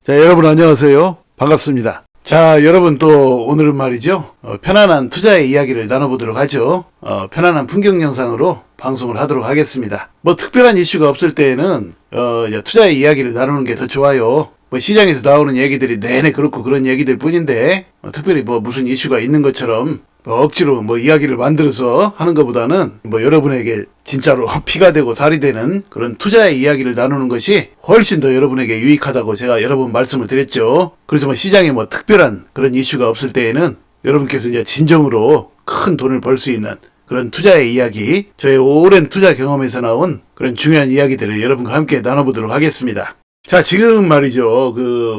자, 여러분 안녕하세요. 반갑습니다. 자, 여러분 또 오늘은 말이죠. 편안한 투자의 이야기를 나눠보도록 하죠. 편안한 풍경 영상으로 방송을 하도록 하겠습니다. 뭐 특별한 이슈가 없을 때에는 투자의 이야기를 나누는 게 더 좋아요. 뭐 시장에서 나오는 얘기들이 내내 그렇고 그런 얘기들 뿐인데 특별히 뭐 무슨 이슈가 있는 것처럼 억지로 뭐 이야기를 만들어서 하는 것보다는 뭐 여러분에게 진짜로 피가 되고 살이 되는 그런 투자의 이야기를 나누는 것이 훨씬 더 여러분에게 유익하다고 제가 여러 번 말씀을 드렸죠. 그래서 뭐 시장에 뭐 특별한 그런 이슈가 없을 때에는 여러분께서 이제 진정으로 큰 돈을 벌 수 있는 그런 투자의 이야기, 저의 오랜 투자 경험에서 나온 그런 중요한 이야기들을 여러분과 함께 나눠보도록 하겠습니다. 자, 지금 말이죠.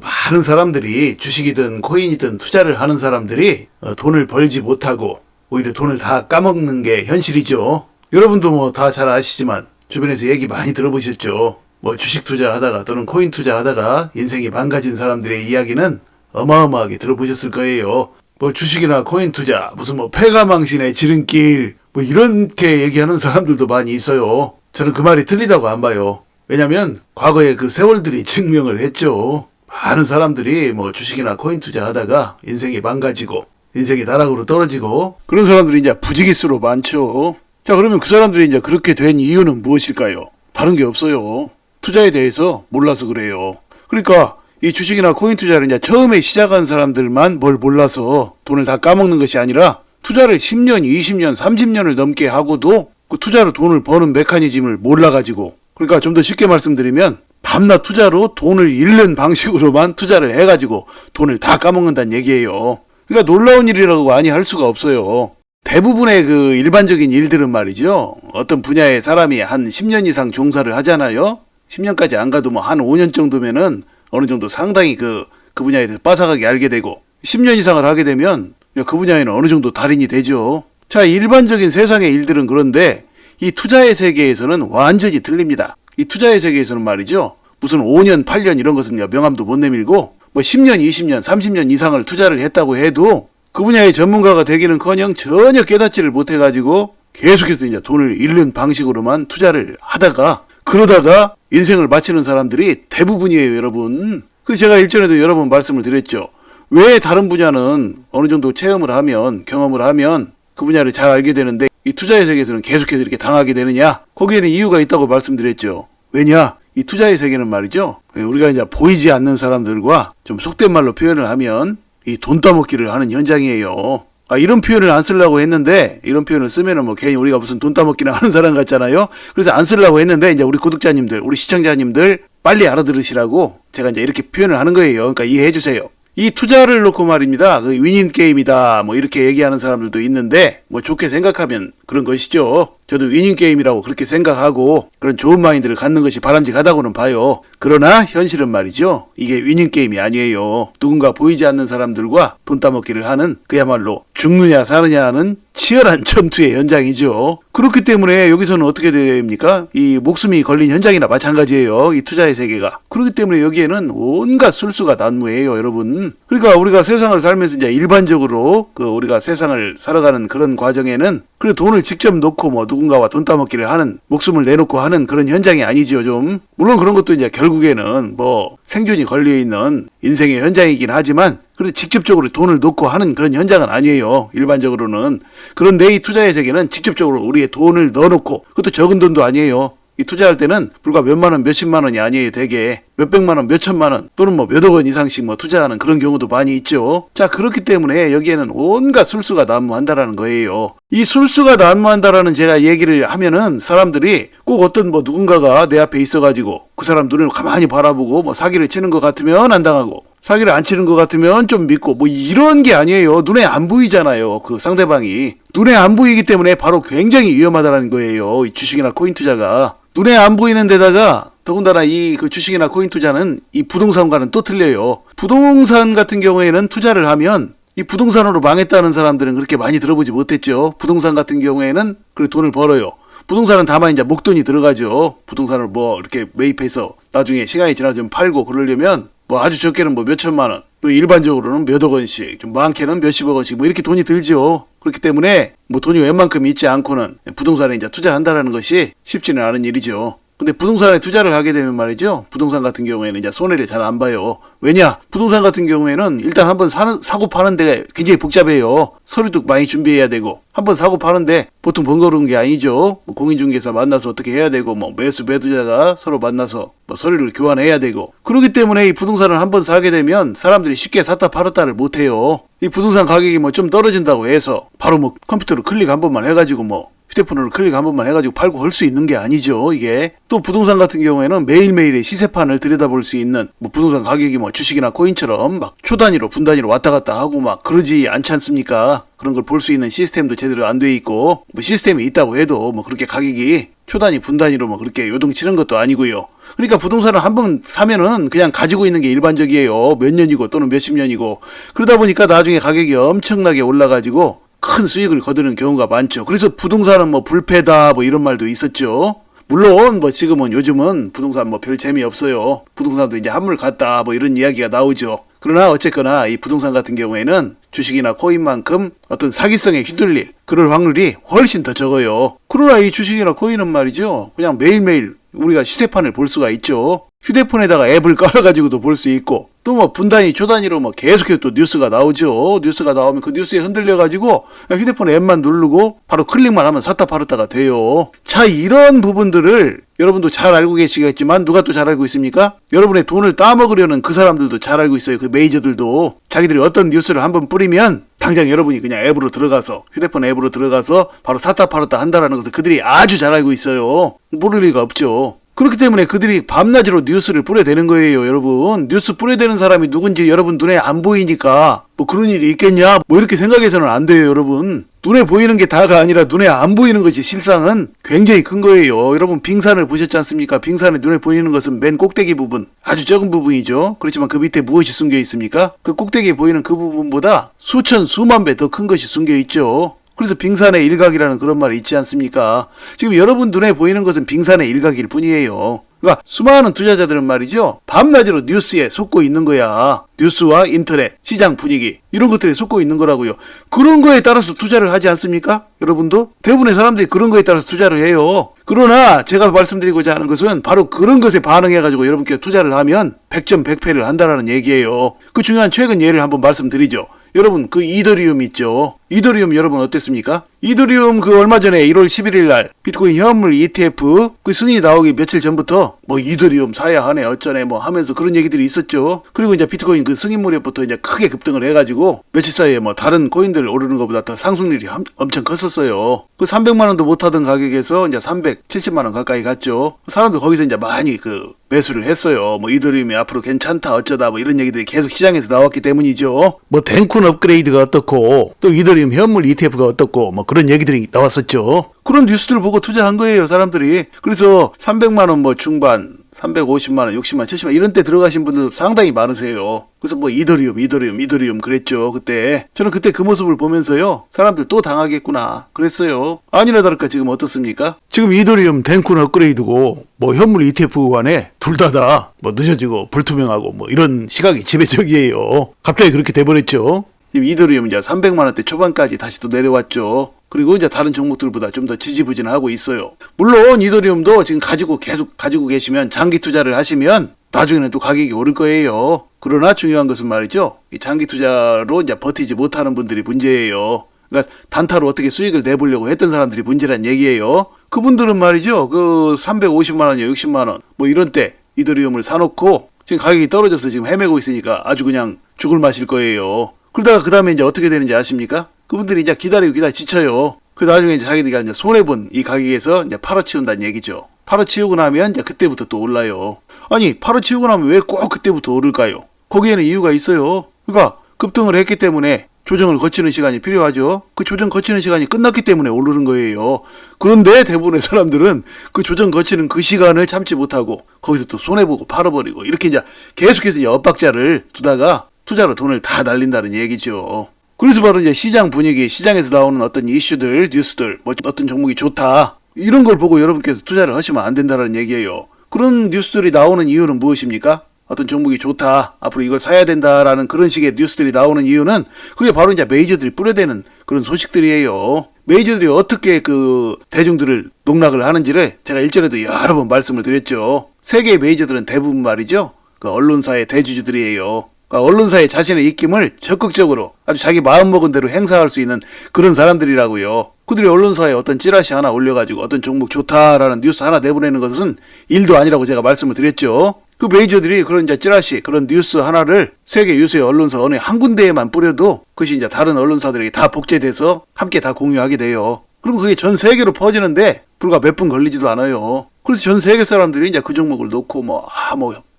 많은 사람들이 주식이든 코인이든 투자를 하는 사람들이 돈을 벌지 못하고 오히려 돈을 다 까먹는 게 현실이죠. 여러분도 뭐 다 잘 아시지만 주변에서 얘기 많이 들어보셨죠. 뭐 주식 투자하다가 또는 코인 투자하다가 인생이 망가진 사람들의 이야기는 어마어마하게 들어보셨을 거예요. 뭐 주식이나 코인 투자, 무슨 뭐 패가망신의 지름길, 뭐 이렇게 얘기하는 사람들도 많이 있어요. 저는 그 말이 틀리다고 안 봐요. 왜냐면 과거에 그 세월들이 증명을 했죠. 많은 사람들이 뭐 주식이나 코인 투자하다가 인생이 망가지고 인생이 나락으로 떨어지고 그런 사람들이 이제 부지기수로 많죠. 자, 그러면 그 사람들이 이제 그렇게 된 이유는 무엇일까요? 다른 게 없어요. 투자에 대해서 몰라서 그래요. 그러니까 이 주식이나 코인 투자를 이제 처음에 시작한 사람들만 뭘 몰라서 돈을 다 까먹는 것이 아니라 투자를 10년, 20년, 30년을 넘게 하고도 그 투자로 돈을 버는 메커니즘을 몰라가지고, 그러니까 좀 더 쉽게 말씀드리면 밤낮 투자로 돈을 잃는 방식으로만 투자를 해가지고 돈을 다 까먹는다는 얘기예요. 그러니까 놀라운 일이라고 아니 할 수가 없어요. 대부분의 그 일반적인 일들은 말이죠. 어떤 분야의 사람이 한 10년 이상 종사를 하잖아요. 10년까지 안 가도 뭐 한 5년 정도면은 어느 정도 상당히 그 분야에 대해서 빠삭하게 알게 되고 10년 이상을 하게 되면 그 분야에는 어느 정도 달인이 되죠. 자, 일반적인 세상의 일들은 그런데 이 투자의 세계에서는 완전히 틀립니다. 이 투자의 세계에서는 말이죠. 무슨 5년, 8년 이런 것은 명함도 못 내밀고 뭐 10년, 20년, 30년 이상을 투자를 했다고 해도 그 분야의 전문가가 되기는커녕 전혀 깨닫지를 못해가지고 계속해서 이제 돈을 잃는 방식으로만 투자를 하다가 그러다가 인생을 마치는 사람들이 대부분이에요, 여러분. 그 제가 일전에도 여러 번 말씀을 드렸죠. 왜 다른 분야는 어느 정도 체험을 하면, 경험을 하면 그 분야를 잘 알게 되는데 이 투자의 세계에서는 계속해서 이렇게 당하게 되느냐? 거기에는 이유가 있다고 말씀드렸죠. 왜냐? 이 투자의 세계는 말이죠. 우리가 이제 보이지 않는 사람들과 좀 속된 말로 표현을 하면 이 돈 따먹기를 하는 현장이에요. 이런 표현을 안 쓰려고 했는데 이런 표현을 쓰면은 뭐 괜히 우리가 무슨 돈 따먹기나 하는 사람 같잖아요. 그래서 안 쓰려고 했는데 이제 우리 구독자님들, 우리 시청자님들 빨리 알아들으시라고 제가 이제 이렇게 표현을 하는 거예요. 그러니까 이해해 주세요. 이 투자를 놓고 말입니다. 그 윈인 게임이다 뭐 이렇게 얘기하는 사람들도 있는데 뭐 좋게 생각하면 그런 것이죠. 저도 윈인 게임이라고 그렇게 생각하고 그런 좋은 마인드를 갖는 것이 바람직하다고는 봐요. 그러나 현실은 말이죠. 이게 윈인 게임이 아니에요. 누군가 보이지 않는 사람들과 돈 따먹기를 하는 그야말로 죽느냐 사느냐 하는 치열한 전투의 현장이죠. 그렇기 때문에 여기서는 어떻게 됩니까? 이 목숨이 걸린 현장이나 마찬가지예요. 이 투자의 세계가. 그렇기 때문에 여기에는 온갖 술수가 난무해요, 여러분. 그러니까 우리가 세상을 살면서 이제 일반적으로 우리가 세상을 살아가는 그런 과정에는 그래 돈을 직접 놓고 뭐 누군가와 돈 따먹기를 하는 목숨을 내놓고 하는 그런 현장이 아니죠, 좀. 물론 그런 것도 이제 결국에는 뭐 생존이 걸려있는 인생의 현장이긴 하지만 그래도 직접적으로 돈을 놓고 하는 그런 현장은 아니에요, 일반적으로는. 그런데 이 투자의 세계는 직접적으로 우리의 돈을 넣어놓고 그것도 적은 돈도 아니에요. 이 투자할 때는 불과 몇만 원, 몇십만 원이 아니에요. 되게 몇백만 원, 몇천만 원 또는 뭐 몇억 원 이상씩 뭐 투자하는 그런 경우도 많이 있죠. 자, 그렇기 때문에 여기에는 온갖 술수가 난무한다라는 거예요. 이 술수가 난무한다라는 제가 얘기를 하면은 사람들이 꼭 어떤 뭐 누군가가 내 앞에 있어가지고 그 사람 눈을 가만히 바라보고 뭐 사기를 치는 것 같으면 안 당하고 사기를 안 치는 것 같으면 좀 믿고 뭐 이런 게 아니에요. 눈에 안 보이잖아요. 그 상대방이. 눈에 안 보이기 때문에 바로 굉장히 위험하다라는 거예요. 이 주식이나 코인 투자가. 눈에 안 보이는 데다가 더군다나 이 주식이나 코인 투자는 이 부동산과는 또 틀려요. 부동산 같은 경우에는 투자를 하면 이 부동산으로 망했다는 사람들은 그렇게 많이 들어보지 못했죠. 부동산 같은 경우에는 그래 돈을 벌어요. 부동산은 다만 이제 목돈이 들어가죠. 부동산을 뭐 이렇게 매입해서 나중에 시간이 지나서 좀 팔고 그러려면 뭐 아주 적게는 뭐 몇천만 원, 또 일반적으로는 몇억 원씩, 좀 많게는 몇십억 원씩 뭐 이렇게 돈이 들죠. 그렇기 때문에 뭐 돈이 웬만큼 있지 않고는 부동산에 이제 투자한다라는 것이 쉽지는 않은 일이죠. 근데 부동산에 투자를 하게 되면 말이죠. 부동산 같은 경우에는 이제 손해를 잘 안 봐요. 왜냐? 부동산 같은 경우에는 일단 한번 사고 파는데 굉장히 복잡해요. 서류도 많이 준비해야 되고, 한번 사고 파는데 보통 번거로운 게 아니죠. 뭐 공인중개사 만나서 어떻게 해야 되고, 뭐 매수 매도자가 서로 만나서 뭐 서류를 교환해야 되고, 그렇기 때문에 이 부동산을 한번 사게 되면 사람들이 쉽게 샀다 팔았다를 못 해요. 이 부동산 가격이 뭐 좀 떨어진다고 해서 바로 뭐 컴퓨터로 클릭 한 번만 해가지고 뭐 휴대폰으로 클릭 한 번만 해가지고 팔고 할 수 있는 게 아니죠, 이게. 또 부동산 같은 경우에는 매일매일의 시세판을 들여다볼 수 있는, 뭐 부동산 가격이 뭐 주식이나 코인처럼 막 초 단위로 분 단위로 왔다 갔다 하고 막 그러지 않지 않습니까? 그런 걸 볼 수 있는 시스템도 제대로 안 돼 있고, 뭐 시스템이 있다고 해도 뭐 그렇게 가격이 초 단위 분 단위로 뭐 그렇게 요동치는 것도 아니고요. 그러니까 부동산을 한번 사면은 그냥 가지고 있는 게 일반적이에요. 몇 년이고 또는 몇십 년이고. 그러다 보니까 나중에 가격이 엄청나게 올라가지고 큰 수익을 거두는 경우가 많죠. 그래서 부동산은 뭐 불패다 뭐 이런 말도 있었죠. 물론 뭐 지금은 요즘은 부동산 뭐 별 재미없어요. 부동산도 이제 한물 갔다 뭐 이런 이야기가 나오죠. 그러나 어쨌거나 이 부동산 같은 경우에는 주식이나 코인만큼 어떤 사기성에 휘둘릴 그럴 확률이 훨씬 더 적어요. 그러나 이 주식이나 코인은 말이죠. 그냥 매일매일 우리가 시세판을 볼 수가 있죠. 휴대폰에다가 앱을 깔아가지고도 볼 수 있고, 또 뭐 분단위, 초단위로 뭐 계속해서 또 뉴스가 나오죠. 뉴스가 나오면 그 뉴스에 흔들려가지고 휴대폰 앱만 누르고 바로 클릭만 하면 샀다 팔았다가 돼요. 자, 이런 부분들을 여러분도 잘 알고 계시겠지만 누가 또 잘 알고 있습니까? 여러분의 돈을 따먹으려는 그 사람들도 잘 알고 있어요. 그 메이저들도. 자기들이 어떤 뉴스를 한번 뿌리면 당장 여러분이 그냥 앱으로 들어가서, 휴대폰 앱으로 들어가서 바로 샀다 팔았다 한다라는 것을 그들이 아주 잘 알고 있어요. 모를 리가 없죠. 그렇기 때문에 그들이 밤낮으로 뉴스를 뿌려대는 거예요, 여러분. 뉴스 뿌려대는 사람이 누군지 여러분 눈에 안 보이니까 뭐 그런 일이 있겠냐? 뭐 이렇게 생각해서는 안 돼요, 여러분. 눈에 보이는 게 다가 아니라 눈에 안 보이는 것이 실상은 굉장히 큰 거예요. 여러분 빙산을 보셨지 않습니까? 빙산에 눈에 보이는 것은 맨 꼭대기 부분, 아주 적은 부분이죠. 그렇지만 그 밑에 무엇이 숨겨 있습니까? 그 꼭대기에 보이는 그 부분보다 수천, 수만 배 더 큰 것이 숨겨 있죠. 그래서 빙산의 일각이라는 그런 말이 있지 않습니까? 지금 여러분 눈에 보이는 것은 빙산의 일각일 뿐이에요. 그러니까 수많은 투자자들은 말이죠. 밤낮으로 뉴스에 속고 있는 거야. 뉴스와 인터넷, 시장 분위기 이런 것들에 속고 있는 거라고요. 그런 거에 따라서 투자를 하지 않습니까? 여러분도? 대부분의 사람들이 그런 거에 따라서 투자를 해요. 그러나 제가 말씀드리고자 하는 것은 바로 그런 것에 반응해가지고 여러분께 투자를 하면 100점 100패를 한다라는 얘기예요. 그 중요한 최근 예를 한번 말씀드리죠. 여러분 그 이더리움 있죠. 이더리움 여러분 어땠습니까? 이더리움 그 얼마 전에 1월 11일 날 비트코인 현물 ETF 그 승인이 나오기 며칠 전부터 뭐 이더리움 사야 하네 어쩌네 뭐 하면서 그런 얘기들이 있었죠. 그리고 이제 비트코인 그 승인 무렵부터 이제 크게 급등을 해가지고 며칠 사이에 뭐 다른 코인들 오르는 것보다 더 상승률이 엄청 컸었어요. 그 300만 원도 못하던 가격에서 이제 370만 원 가까이 갔죠. 사람들 거기서 이제 많이 그 매수를 했어요. 뭐 이더리움이 앞으로 괜찮다 어쩌다 뭐 이런 얘기들이 계속 시장에서 나왔기 때문이죠. 뭐 덴쿤 업그레이드가 어떻고 또 이더리움 현물 ETF가 어떻고 뭐 그런 얘기들이 나왔었죠. 그런 뉴스들을 보고 투자한 거예요, 사람들이. 그래서 300만 원 뭐 중반, 350만 원, 60만 원, 70만 원 이런 때 들어가신 분들 상당히 많으세요. 그래서 뭐 이더리움 그랬죠, 그때. 저는 그때 그 모습을 보면서요. 사람들 또 당하겠구나 그랬어요. 아니나 다를까 지금 어떻습니까? 지금 이더리움 덴쿤 업그레이드고 뭐 현물 ETF 간에 둘 다다 뭐 늦어지고 불투명하고 뭐 이런 시각이 지배적이에요. 갑자기 그렇게 돼버렸죠. 지금 이더리움 이제 300만 원대 초반까지 다시 또 내려왔죠. 그리고 이제 다른 종목들보다 좀 더 지지부진하고 있어요. 물론 이더리움도 지금 계속 가지고 계시면 장기 투자를 하시면 나중에는 또 가격이 오를 거예요. 그러나 중요한 것은 말이죠. 이 장기 투자로 이제 버티지 못하는 분들이 문제예요. 그러니까 단타로 어떻게 수익을 내보려고 했던 사람들이 문제란 얘기예요. 그분들은 말이죠. 그 350만 원이요, 60만 원 뭐 이런 때 이더리움을 사놓고 지금 가격이 떨어져서 지금 헤매고 있으니까 아주 그냥 죽을 맛일 거예요. 그러다가 그 다음에 이제 어떻게 되는지 아십니까? 그분들이 이제 기다리고 지쳐요. 그 나중에 이제 자기들이 이제 손해본 이 가격에서 이제 팔아치운다는 얘기죠. 팔아치우고 나면 이제 그때부터 또 올라요. 아니, 팔아치우고 나면 왜 꼭 그때부터 오를까요? 거기에는 이유가 있어요. 그러니까 급등을 했기 때문에 조정을 거치는 시간이 필요하죠. 그 조정 거치는 시간이 끝났기 때문에 오르는 거예요. 그런데 대부분의 사람들은 그 조정 거치는 그 시간을 참지 못하고 거기서 또 손해보고 팔아버리고 이렇게 이제 계속해서 이제 엇박자를 두다가 투자로 돈을 다 날린다는 얘기죠. 그래서 바로 이제 시장 분위기, 시장에서 나오는 어떤 이슈들, 뉴스들, 뭐 어떤 종목이 좋다 이런 걸 보고 여러분께서 투자를 하시면 안 된다는 얘기예요. 그런 뉴스들이 나오는 이유는 무엇입니까? 어떤 종목이 좋다, 앞으로 이걸 사야 된다라는 그런 식의 뉴스들이 나오는 이유는 그게 바로 이제 메이저들이 뿌려대는 그런 소식들이에요. 메이저들이 어떻게 그 대중들을 농락을 하는지를 제가 일전에도 여러 번 말씀을 드렸죠. 세계의 메이저들은 대부분 말이죠, 그 언론사의 대주주들이에요. 그러니까 언론사의 자신의 입김을 적극적으로 아주 자기 마음먹은 대로 행사할 수 있는 그런 사람들이라고요. 그들이 언론사에 어떤 찌라시 하나 올려가지고 어떤 종목 좋다라는 뉴스 하나 내보내는 것은 일도 아니라고 제가 말씀을 드렸죠. 그 메이저들이 그런 이제 찌라시, 그런 뉴스 하나를 세계 유수의 언론사 어느 한 군데에만 뿌려도 그것이 이제 다른 언론사들에게 다 복제돼서 함께 다 공유하게 돼요. 그럼 그게 전 세계로 퍼지는데 불과 몇 분 걸리지도 않아요. 그래서 전 세계 사람들이 이제 그 종목을 놓고 뭐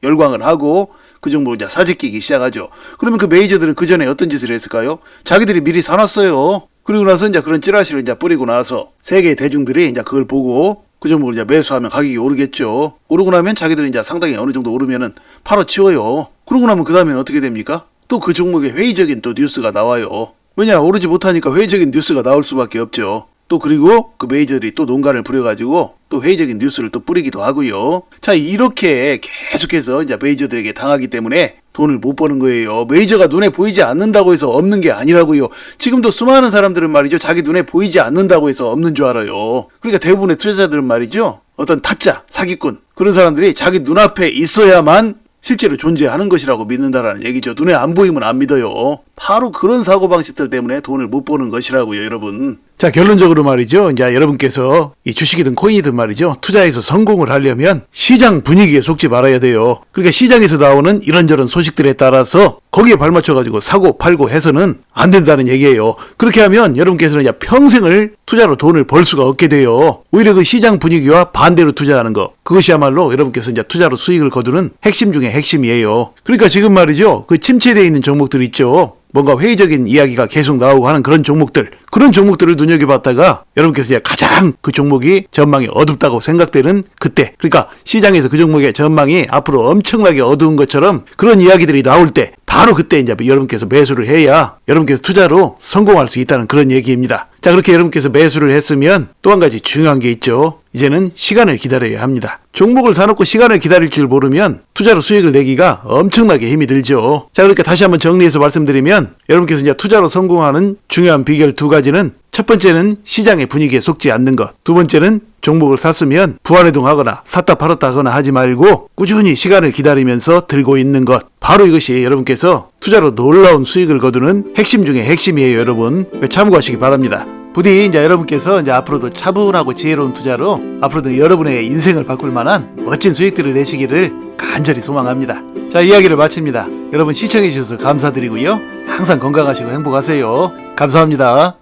열광을 하고 그 종목을 이제 사재끼기 시작하죠. 그러면 그 메이저들은 그 전에 어떤 짓을 했을까요? 자기들이 미리 사놨어요. 그리고 나서 이제 그런 찌라시를 이제 뿌리고 나서 세계의 대중들이 이제 그걸 보고 그 종목을 이제 매수하면 가격이 오르겠죠. 오르고 나면 자기들은 이제 상당히 어느 정도 오르면은 팔아치워요. 그러고 나면 그 다음에는 어떻게 됩니까? 또 그 종목에 회의적인 또 뉴스가 나와요. 왜냐, 오르지 못하니까 회의적인 뉴스가 나올 수밖에 없죠. 또 그리고 그 메이저들이 또 농간을 부려가지고 또 회의적인 뉴스를 또 뿌리기도 하고요. 자, 이렇게 계속해서 이제 메이저들에게 당하기 때문에 돈을 못 버는 거예요. 메이저가 눈에 보이지 않는다고 해서 없는 게 아니라고요. 지금도 수많은 사람들은 말이죠, 자기 눈에 보이지 않는다고 해서 없는 줄 알아요. 그러니까 대부분의 투자자들은 말이죠, 어떤 타짜, 사기꾼, 그런 사람들이 자기 눈앞에 있어야만 실제로 존재하는 것이라고 믿는다라는 얘기죠. 눈에 안 보이면 안 믿어요. 바로 그런 사고방식들 때문에 돈을 못 버는 것이라고요, 여러분. 자, 결론적으로 말이죠, 이제 여러분께서 이 주식이든 코인이든 말이죠, 투자에서 성공을 하려면 시장 분위기에 속지 말아야 돼요. 그러니까 시장에서 나오는 이런저런 소식들에 따라서 거기에 발맞춰가지고 사고 팔고 해서는 안 된다는 얘기예요. 그렇게 하면 여러분께서는 이제 평생을 투자로 돈을 벌 수가 없게 돼요. 오히려 그 시장 분위기와 반대로 투자하는 거, 그것이야말로 여러분께서 이제 투자로 수익을 거두는 핵심 중에 핵심이에요. 그러니까 지금 말이죠, 그 침체되어 있는 종목들 있죠. 뭔가 회의적인 이야기가 계속 나오고 하는 그런 종목들, 그런 종목들을 눈여겨봤다가 여러분께서 이제 가장 그 종목이 전망이 어둡다고 생각되는 그때, 그러니까 시장에서 그 종목의 전망이 앞으로 엄청나게 어두운 것처럼 그런 이야기들이 나올 때 바로 그때 이제 여러분께서 매수를 해야 여러분께서 투자로 성공할 수 있다는 그런 얘기입니다. 자, 그렇게 여러분께서 매수를 했으면 또 한 가지 중요한 게 있죠. 이제는 시간을 기다려야 합니다. 종목을 사놓고 시간을 기다릴 줄 모르면 투자로 수익을 내기가 엄청나게 힘이 들죠. 자, 그러니까 다시 한번 정리해서 말씀드리면 여러분께서 이제 투자로 성공하는 중요한 비결 두 가지는, 첫 번째는 시장의 분위기에 속지 않는 것, 두 번째는 종목을 샀으면 부안해동하거나 샀다 팔았다 하거나 하지 말고 꾸준히 시간을 기다리면서 들고 있는 것, 바로 이것이 여러분께서 투자로 놀라운 수익을 거두는 핵심 중에 핵심이에요. 여러분 참고하시기 바랍니다. 부디 이제 여러분께서 이제 앞으로도 차분하고 지혜로운 투자로 앞으로도 여러분의 인생을 바꿀 만한 멋진 수익들을 내시기를 간절히 소망합니다. 자, 이야기를 마칩니다. 여러분 시청해 주셔서 감사드리고요. 항상 건강하시고 행복하세요. 감사합니다.